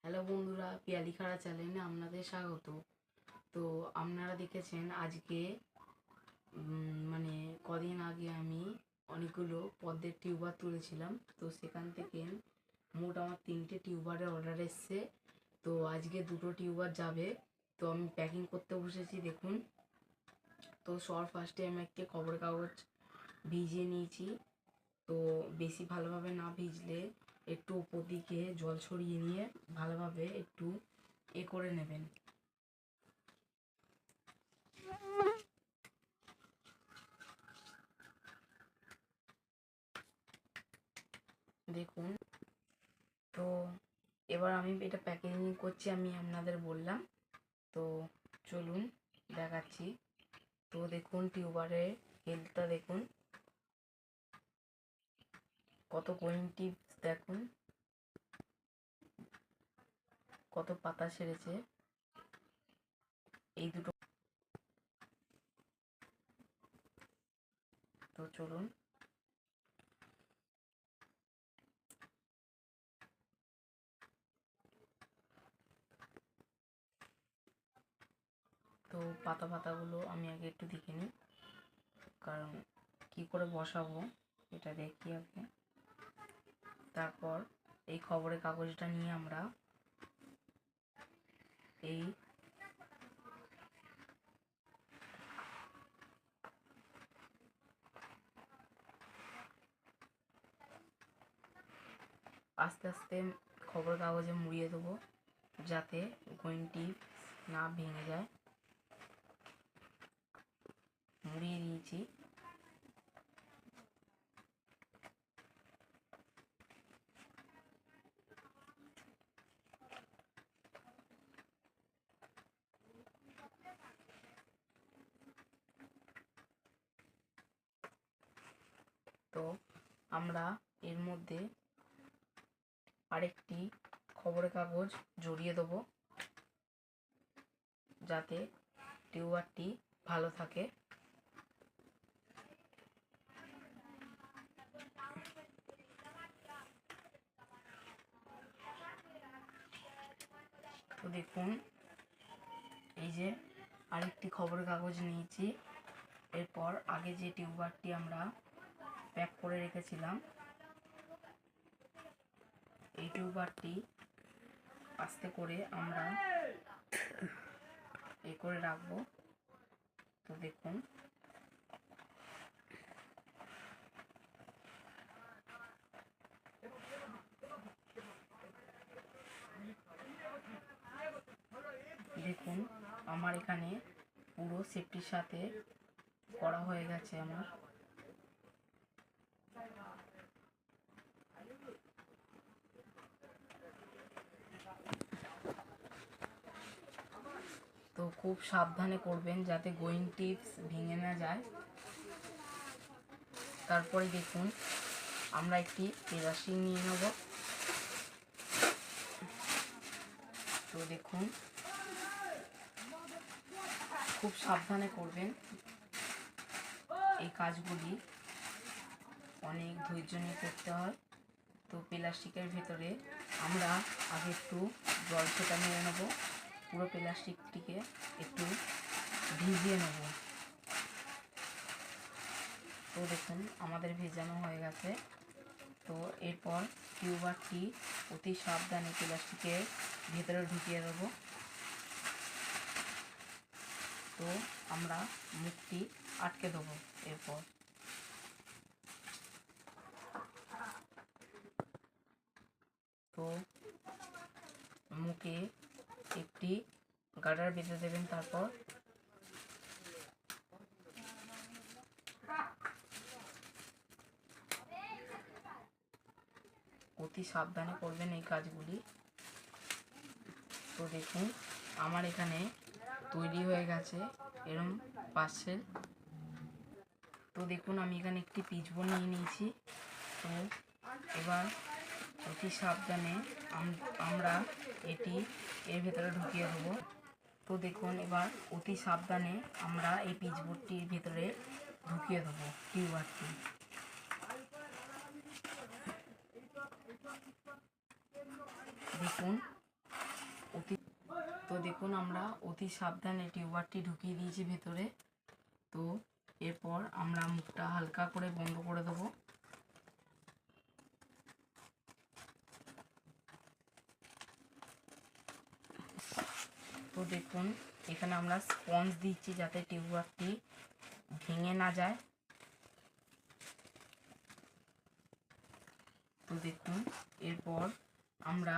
Hello বন্ধুরা, পিয়ালি খাড়া চ্যানেলে আপনাদের স্বাগত। তো আপনারা দেখেছেন আজকে মানে কদিন আগে আমি অনেকগুলো পদ্মের টিউবার তুলেছিলাম। তো সেখান থেকে মোট আমার 3টে টিউবারের অর্ডার এসছে। তো আজকে 2টো টিউবার যাবে। তো আমি প্যাকিং করতে বসেছি, দেখুন। তো ফার্স্টে আমি একটি খবরের কাগজ ভিজিয়ে নিয়েছি। তো বেশি ভালোভাবে না ভিজলে একটু উপর দিকে জল ছড়িয়ে নিয়ে ভালোভাবে একটু করে নেবেন। দেখুন, তো এবার আমি এটা প্যাকেজিং করছি, আমি আপনাদের বললাম। তো চলুন দেখাচ্ছি। তো দেখুন টিউবারের হেলথটা দেখুন, কত গোয়িং টিপস দেখুন, কত পাতা ছেড়েছে এই দুটো। তো চলুন, তো পাতাগুলো আমি আগে একটু দেখে নিই, কারণ কি করে বসাবো এটা দেখি আগে। তারপর এই খবরের কাগজটা নিয়ে আমরা এই আস্তে আস্তে খবরের কাগজে মুড়িয়ে দেবো, যাতে গোয়িং টিপস না ভেঙে যায়। মুড়িয়ে দিয়েছি। তো আমরা এর মধ্যে আরেকটি খবরের কাগজ জড়িয়ে দেবো, যাতে টিউবারটি ভালো থাকে। তো দেখুন, এই যে আরেকটি খবরের কাগজ নিয়েছি। এরপর আগে যে টিউবারটি আমরা প্যাক করে রেখেছিলাম, এই টিউবারটি আস্তে করে আমরা করে রাখবো। তো দেখুন, দেখুন আমার এখানে পুরো সেফটির সাথে করা হয়ে গেছে আমার। তো খুব সাবধানে করবেন যাতে গোয়িং টিপস ভেঙে না যায়। তারপরে দেখুন আমরা একটি কেরাসিন নিয়ে নেব। তো দেখুন খুব সাবধানে করবেন এই কাজগুলি, অনেক ধৈর্য নিয়ে করতে হয়। তো প্লাস্টিকের ভেতরে আমরা আগে একটু জল ছেটা মেরে নেবো, পুরো প্লাস্টিকটিকে একটু ভিজিয়ে নেব। তো দেখুন আমাদের ভেজানো হয়ে গেছে। তো এরপর টিউবারটি অতি সাবধানে প্লাস্টিকের ভেতরে ঢুকিয়ে দেবো। তো আমরা মুখটি আটকে দেবো। এরপর তো মুখে একটি গার্ডার বেঁধে দেবেন। তারপর অতি সাবধানে করবেন এই কাজগুলি। তো দেখুন আমার এখানে তৈরি হয়ে গেছে এরম পার্সেল। তো দেখুন আমি এখানে একটি পিচবোর্ড নিয়ে নিয়েছি। তো এবার অতি সাবধানে আমরা এটি এর ভেতরে ঢুকিয়ে দেবো। তো দেখুন এবার অতি সাবধানে আমরা এই পিচবোর্ডটির ভেতরে ঢুকিয়ে দেবো টিউবারটি। দেখুন তো দেখুন আমরা অতি সাবধানে টিউবারটি ঢুকিয়ে দিয়েছি ভেতরে। তো এরপর আমরা মুখটা হালকা করে বন্ধ করে দেবো। তো দেখুন এখানে আমরা স্পঞ্জ দিচ্ছি যাতে টিউবারটি ভেঙে না যায়। তো দেখুন এরপর আমরা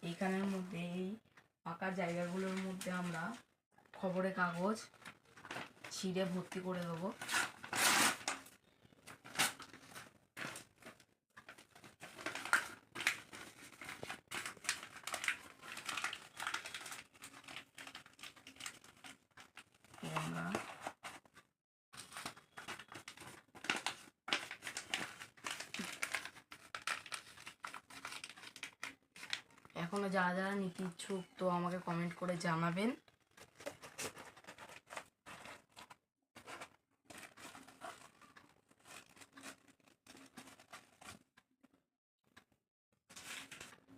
এইখানের মধ্যে এই ফাঁকা জায়গাগুলোর মধ্যে আমরা খবরের কাগজ ছিঁড়ে ভর্তি করে দেবো। আমরা এখনো যারা যারা নিতে ইচ্ছুক তো আমাকে কমেন্ট করে জানাবেন।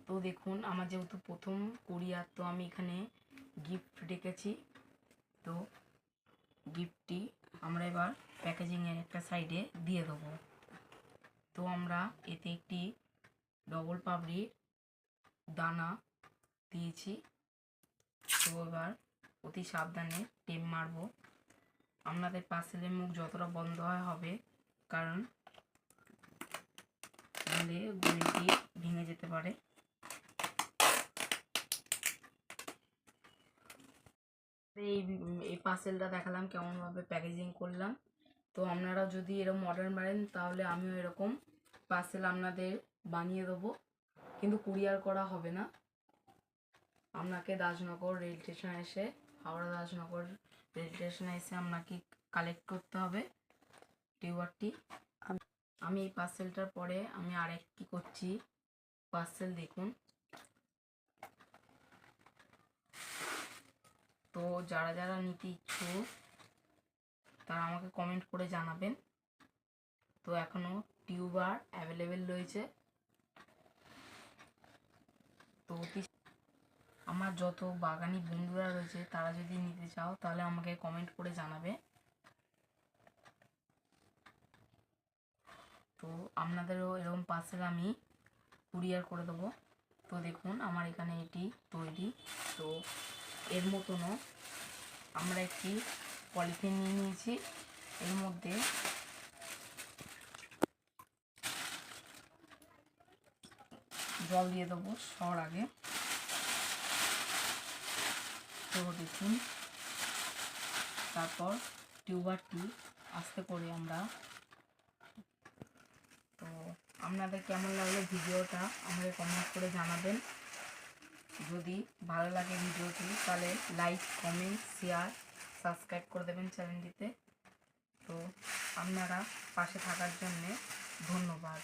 তো দেখুন আমার যেহেতু প্রথম কুরিয়ার, তো আমি এখানে গিফট রেখেছি। তো গিফটটি আমরা এবার প্যাকেজিংয়ের একটা সাইডে দিয়ে দেবো। তো আমরা এতে একটি ডবল পাপড়ির দানা দিয়েছি। তো এবার অতি সাবধানে টেপ মারবো। আপনাদের পার্সেলের মুখ যতটা বন্ধ হয় হবে, কারণ তাহলে গলিটি ভেঙে যেতে পারে। এই পার্সেলটা দেখালাম কেমনভাবে প্যাকেজিং করলাম। তো আপনারা যদি এরকম অর্ডার মারেন তাহলে আমিও এরকম পার্সেল আপনাদের বানিয়ে দেবো, কিন্তু কুরিয়ার করা হবে না। আপনাকে দাসনগর রেল স্টেশনে এসে, হাওড়া দাসনগর রেল স্টেশনে এসে আপনাকে কালেক্ট করতে হবে টিউবারটি। আমি এই পার্সেলটার পরে আমি আরেকটি করছি পার্সেল, দেখুন। তো যারা যারা নিতে ইচ্ছুক তারা আমাকে কমেন্ট করে জানাবেন। তো এখনো টিউবার অ্যাভেলেবেল রয়েছে। তো আমার যত বাগানি বন্ধুরা রয়েছে তারা যদি নিতে চাও তাহলে আমাকে কমেন্ট করে জানাবে। তো আপনাদেরও এরকম পার্সেল আমি কুরিয়ার করে দেবো। তো দেখুন আমার এখানে এটি তৈরি। তো এর মতনও আমরা একটি পলিথিন নিয়ে নিয়েছি, এর মধ্যে জল দিয়ে দেবো সবার আগে। তো দেখুন তারপর টিউবারটি আস্তে করে আমরা, তো আপনাদের কেমন লাগলো ভিডিওটা আমাকে কমেন্ট করে জানাবেন। যদি ভালো লাগে ভিডিওটি তাহলে লাইক, কমেন্ট, শেয়ার, সাবস্ক্রাইব করে দেবেন চ্যানেলটিতে। তো আপনারা পাশে থাকার জন্যে ধন্যবাদ।